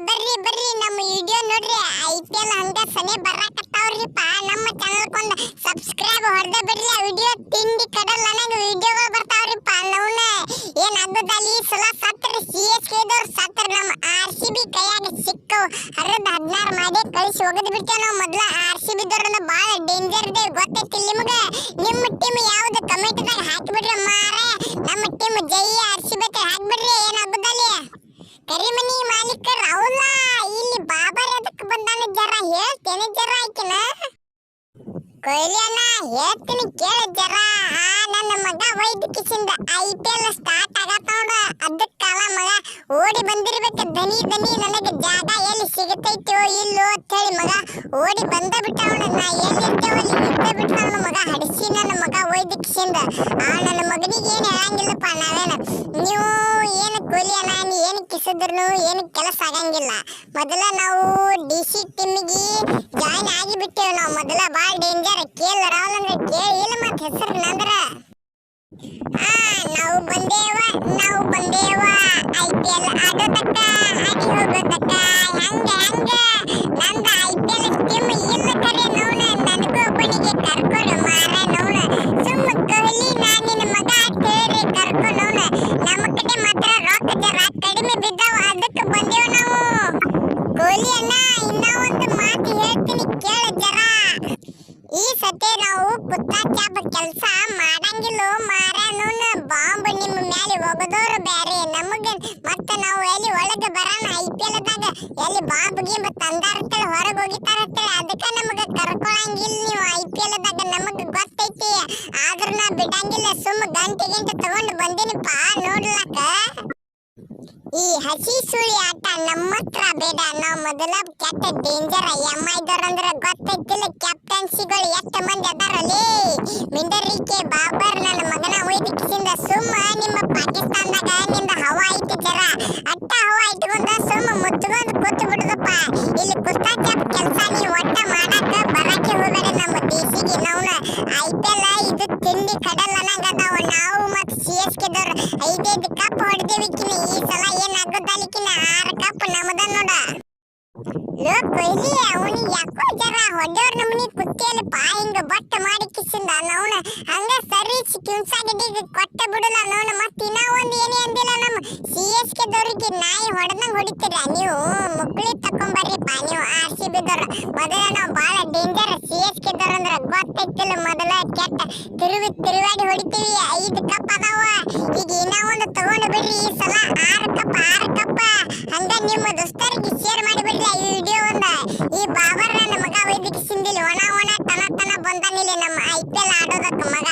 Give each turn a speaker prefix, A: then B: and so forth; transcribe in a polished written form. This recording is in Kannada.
A: ಬರ್ರಿ ಬರ್ರಿ ನಮ್ಮ ವಿಡಿಯೋ ನೋಡ್ರಿ. IPL ಹಂಗ ಸನೆ ಬರಾಕತ್ತಾವ್ರಿಪ್ಪ. ನಮ್ಮ ಚಾನೆಲ್ ಕೊಂದ ಸಬ್ಸ್ಕ್ರೈಬ್ ಹೊಡೆದ ಬಿಡ್ರಿ. ಆ ವಿಡಿಯೋ ತಿಂಡಿ ಕಡಲ್ ನನಗೆ ವಿಡಿಯೋಗಳು ಬರ್ತಾವ್ರಿಪ್ಪ. ನೌನ ಏನ್ ಅದ್ಭುತಲ್ಲಿ ಸಲ ಸತ್ರ CSK ದವ್ರು ಸತ್ರ ನಮ್ಮ RCB ಕೈಯಾಗ ಸಿಕ್ಕವು. ಹರಿದ 16 ಮಾಡಿ ಕಳಿಸಿ ಹೋಗದ್ ಬಿಟ್ಟೆ. ನಾವು ಮೊದಲ RCB ದವ್ರನ್ನ ಬಾಳ ಡೇಂಜರ್ ಇದೆ ಗೊತ್ತೈತಿ ನಿಮಗೆ. ನಿಮ್ಮ ಟೀಮ್ ಯಾವ್ದು ಕಮೆಂಟ್ ದಾಗ ಹಾಕಿಬಿಡ್ರಿ ಮಾರೆ. ನಮ್ಮ ಟೀಮ್ ಜೈ RCB ಅಂತ ಹಾಕ್ಬಿಡ್ರಿ. ಏನ್ ಅದ್ಭುತಲ್ಲಿ ಕರಿಮನಿ ಮಾಲೀಕ ರಾಹುಲ ಇಲ್ಲಿ ಬಾಬರ್ ಅದಕ್ಕೆ ಬಂದಾನ ಜರ ಹೇಳ್ತೇನೆ ಜರ ಆಯ್ಕೆನ ಕೊಹ್ಲಿ ಅಣ್ಣ ಹೇಳ್ತೀನಿ ಕೇಳ ಜರ. ನನ್ನ ಮಗ ವೈದ್ಯಕಿಸಿಂದ IPL ಸ್ಟಾರ್ಟ್ ಆಗತ್ತ ನೋಡ. ಅದಕ್ಕಲ್ಲ ಮಗ ಓಡಿ ಬಂದಿರ್ಬೇಕು ದನಿ ದನಿ ನನಗೆ ಜಾಗ ಎಲ್ಲಿ ಸಿಗತೈತೋ ಇಲ್ಲೋ ಅಂತೇಳಿ ಮಗ ಓಡಿ ಬಂದ ಬಿಟ್ಟವಣ. ನಾ ಎಲ್ಲಿರ್ತೇವೋ ಅಲ್ಲಿ ಇದ್ದ ಬಿಟ್ಟವನ ಮಗ ಹಡಿಸಿ ನನ್ನ ಮಗ ವೈದ್ಯಕಿಸಿಂದ. ನನ್ನ ಮಗನಿಗೆ ಏನು ಹೇಳಂಗಿಲ್ಲಪ್ಪ ನಾವೇನ. ನೀವು ಏನು ಕೊಹ್ಲಿ ಅಣ್ಣ ನೀ ಏನು ಕಿಸಿದ್ರು ಏನು ಕೆಲಸ ಆಗಂಗಿಲ್ಲ. ಮೊದಲ ನಾವು DC ಟೀಮಿಗೆ ಜಾಯಿನ್ ಆಗಿ ಬಿಟ್ಟೇವು. ನಾವು ಮೊದಲ ಭಾಳ ಡೇಂಜರ್. ಕೇಳ ರಾಹುಲ್ ಅಂದ್ರೆ ಕೇಳಿಲ್ಲ ಮತ್ತೆ ಹೆಸರು ನಂದ್ರ. ನಾವು ಬಂದೇವ IPL ಆಡೋದಕ್ಕ ಆಡಿ ಹೋಗೋದಕ್ಕ ಹಂಗ ನಂದ IPL ಟೀಮ್ ಇಲ್ಲ ಕರೆ ನೋಡ. ನನಗೂ ಒಬ್ಬನಿಗೆ ಕರ್ಕೊಂಡು ಮಾರ ನೋಡ. ಸುಮ್ಮ ಕೊಹ್ಲಿ ನಿನ್ನ ಮಗ ಕೇಳಿ ಕರ್ಕೊಂಡು ನೋಡ. ನಮ್ಮ ಕಡೆ ಮಾತ್ರ ರೊಕ್ಕ ಜರ ಕಡಿಮೆ ಬಿದ್ದಾವ ಅದಕ್ಕೆ ಬಂದೇವ ನಾವು. ಕೊಹ್ಲಿ ಅಣ್ಣ ಇನ್ನ ಒಂದು ಮಾತು ಹೇಳ್ತೀನಿ ಕೇಳ ಜರ. ಈ ಸತೆ ನಾವು ಕುತ್ತಾ ಚಾಪ ಕೆಲಸ ಮಾಡಂಗಿಲ್ಲ ಮಾರನೂನ. ಬಾಂಬ್ ನಿಮ್ಮ ಮೇಲೆ ಹೋಗೋದವ್ರು ಬ್ಯಾರೆ ನಮಗ. ಮತ್ತೆ ನಾವು ಎಲ್ಲಿ ಒಳಗೆ ಬರೋಣ IPL ದಾಗ ಎಲ್ಲಿ ಬಾಂಬ್ ಗೀಂಬ್ ತಂದಾರತ್ತೇಳಿ ಹೊರಗೆ ಹೋಗಿತಾರತ್ತೇಳಿ ಅದಕ್ಕೆ ನಮಗ ಕರ್ಕೊಳಂಗಿಲ್ಲ ನೀವು IPL ದಾಗ. ನಮಗ ಗೊತ್ತೈತಿ ಆದ್ರೂ ನಾ ಬಿಡಂಗಿಲ್ಲ. ಸುಮ್ಮ ಗಂಟೆ ತಗೊಂಡು ಬಂದಿನಿಪ್ಪ ನೋಡ್ಲಕ್ಕ. ಈ ಹಸಿ ಸುಳಿ ಆಟ ನಮ್ಮ ಹತ್ರ ಬೇಡ. ನಾವು ಮೊದಲ ಕೆಟ್ಟ ಡೇಂಜರ್ MI ಗೊತ್ತೈತಿಲ್ಲ. ಕ್ಯಾಪ್ಟನ್ಸಿಗಳು ಎಷ್ಟು ಮಂದಿ ಅದಾರಲ್ಲಿ. ಮಿಂಡರಿಕೆ ಬಾಬರ್ ನನ್ನ ಮಗನ ವೈದ್ಯಕಿಸಿಂದ. ಸುಮ್ಮ ನಿಮ್ಮ ಪಾಕಿಸ್ತಾನದಾಗ ನಿಂದ ಹವಾ ಐತಿ ಜರ. ಅಟ್ಟ ಹವಾ ಇಟ್ಕೊಂಡ ಸುಮ್ಮ ಮುಚ್ಕೊಂಡು ಕೂತು ಬಿಡುದಪ್ಪ. ಇಲ್ಲಿ ಕುಸ್ತಾ ಚಾಪ್ ಕೆಲಸ ನೀವು ಒಟ್ಟ ಮಾಡಾಕ ಬರಾಕೆ ಹೋಗಬೇಡ ನಮ್ಮ ದೇಶಿಗೆ. ನಾವು IPL ಇದು ತಿಂಡಿ ಕಡಲ್ ಅನ್ನಂಗದಾವ. ನಾವು ಮತ್ತು CSK ದವ್ರು 5 ಕಪ್ ಹೊಡೆದೇವಿಕಿನ. ಈ ಸಲ ಏನಾಗೋದಲಿಕಿನ 6 ಕಪ್ ನಮ್ಮದ ನೋಡ. ಲೋ ಕೊಹ್ಲಿ ಅವನಿಗೆ ಯಾಕೋ ಜರ ಹೊಡೆಯವ್ರ ನಮ್ಮನಿ ಕುತ್ತಿಯಲ್ಲಪ್ಪ ಹಿಂಗ ಬಟ್ಟ ಮಾಡಿ ಕಿಸಿಂದ ನವನ ಹಂಗ ಸರಿ ಕಿಂಸಾಗಡಿಗೆ ಕೊಟ್ಟ ಬಿಡಲ್ಲ ನೋಡ. ಮತ್ತೆ ಇನ್ನ ಒಂದು ಏನೇ ಅಂದಿಲ್ಲ ನಮ್ಮ CSK ದವ್ರಿಗೆ ನಾಯಿ ಹೊಡೆದಂಗ ಹೊಡಿತೀರ ನೀವು. ಮುಕ್ಳಿ ತಕೊಂಬರ್ರಿಪ್ಪ ನೀವು RCB ದವ್ರು. ಮೊದಲ ನಾವು ಭಾಳ ಡೇಂಜರ್ CSK ದವ್ರು ಅಂದ್ರೆ ಗೊತ್ತೈತಿಲ್ಲ. ಮೊದಲ ಕೆಟ್ಟ ತಿರುವಾಡಿ ಹೊಡಿತೀವಿ. 5 ಕಪ್ ಅದಾವ. ಈಗ ಇನ್ನ ಒಂದು ತಗೊಂಡು ಬಿಡ್ರಿ. ಈ ಸಲ 6 ಕಪ್ ಹಂಗ ನಿಮ್ಮ ದೋಸ್ತರಿಗೆ ಶೇರ್ ಮಾಡಿಬಿಡ್ರಿ ಈ ವಿಡಿಯೋ ಒಂದ. ಈ ಬಾಬರ್ ನನ್ನ ಮಗ ವೈದ್ಯಕಿಸಿಂದಿಲ್ಲ ಒಣ ಟನ ಬಂದಾನಿಲ್ಲ ನಮ್ಮ IPL ಆಡೋದಕ್ಕೆ ಮಗ.